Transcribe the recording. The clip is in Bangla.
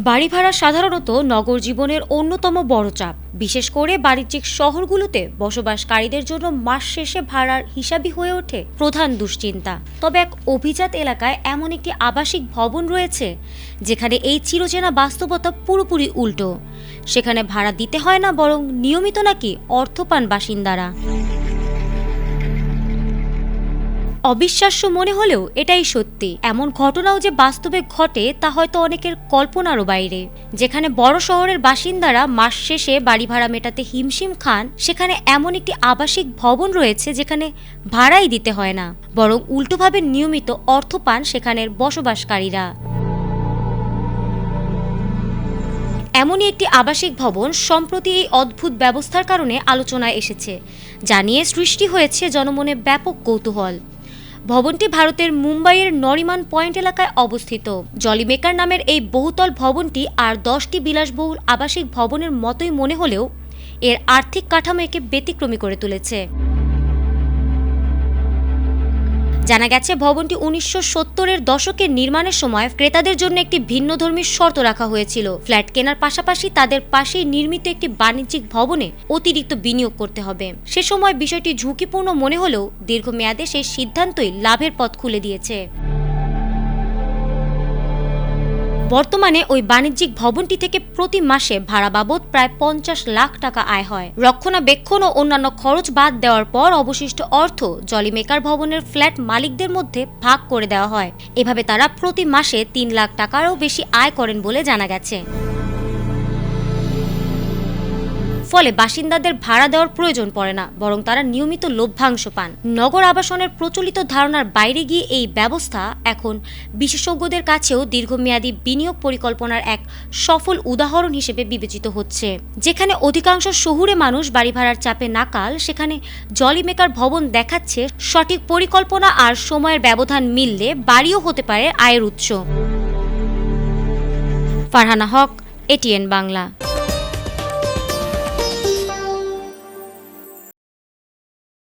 বাড়ি ভাড়া সাধারণত নগর জীবনের অন্যতম বড় চাপ, বিশেষ করে বাণিজ্যিক শহরগুলোতে বসবাসকারীদের জন্য মাস শেষে ভাড়ার হিসাবই হয়ে ওঠে প্রধান দুশ্চিন্তা। তবে এক অভিজাত এলাকায় এমন একটি আবাসিক ভবন রয়েছে যেখানে এই চিরচেনা বাস্তবতা পুরোপুরি উল্টো। সেখানে ভাড়া দিতে হয় না, বরং নিয়মিত নাকি অর্থ পান বাসিন্দারা। অবিশ্বাস্য মনে হলেও এটাই সত্যি। এমন ঘটনাও যে বাস্তবে ঘটে তা হয়তো অনেকের কল্পনারও বাইরে। যেখানে বড় শহরের বাসিন্দারা মাস শেষে বাড়ি ভাড়া মেটাতে হিমশিম খান, সেখানে এমন একটি আবাসিক ভবন রয়েছে যেখানে ভাড়াই দিতে হয় না, বরং উল্টোভাবে নিয়মিত অর্থ পান সেখানের বসবাসকারীরা। এমনই একটি আবাসিক ভবন সম্প্রতি এই অদ্ভুত ব্যবস্থার কারণে আলোচনায় এসেছে, যা নিয়ে সৃষ্টি হয়েছে জনমনে ব্যাপক কৌতূহল। ভবনটি ভারতের মুম্বাইয়ের নরিমান পয়েন্ট এলাকায় অবস্থিত। জলি মেকার নামের এই বহুতল ভবনটি আর 10টি বিলাসবহুল আবাসিক ভবনের মতোই মনে হলেও এর আর্থিক কাঠামো একে ব্যতিক্রমী করে তুলেছে। জানা গেছে, ভবনটি 1970-এর দশকের নির্মাণের সময় ক্রেতাদের জন্য একটি ভিন্নধর্মী শর্ত রাখা হয়েছিল। ফ্ল্যাট কেনার পাশাপাশি তাদের পাশেই নির্মিত একটি বাণিজ্যিক ভবনে অতিরিক্ত বিনিয়োগ করতে হবে। সে সময় বিষয়টি ঝুঁকিপূর্ণ মনে হলেও দীর্ঘমেয়াদে সেই সিদ্ধান্তই লাভের পথ খুলে দিয়েছে। বর্তমানে ওই বাণিজ্যিক ভবনটি থেকে প্রতি মাসে ভাড়া বাবদ প্রায় 50 লাখ টাকা আয় হয়। রক্ষণাবেক্ষণ ও অন্যান্য খরচ বাদ দেওয়ার পর অবশিষ্ট অর্থ জলি মেকার ভবনের ফ্ল্যাট মালিকদের মধ্যে ভাগ করে দেওয়া হয়। এভাবে তারা প্রতি মাসে 3 লাখ টাকারও বেশি আয় করেন বলে জানা গেছে। ফলে বাসিন্দাদের ভাড়া দেওয়ার প্রয়োজন পড়ে না, বরং তারা নিয়মিত লভ্যাংশ পান। নগর আবাসনের প্রচলিত ধারণার বাইরে গিয়ে এই ব্যবস্থা এখন বিশেষজ্ঞদের কাছেও দীর্ঘমেয়াদী বিনিয়োগ পরিকল্পনার এক সফল উদাহরণ হিসেবে বিবেচিত হচ্ছে। যেখানে অধিকাংশ শহুরে মানুষ বাড়ি ভাড়ার চাপে নাকাল, সেখানে জলি মেকার ভবন দেখাচ্ছে সঠিক পরিকল্পনা আর সময়ের ব্যবধান মিললে বাড়িও হতে পারে আয়ের উৎস। ফারহানা হক, এটিএন বাংলা।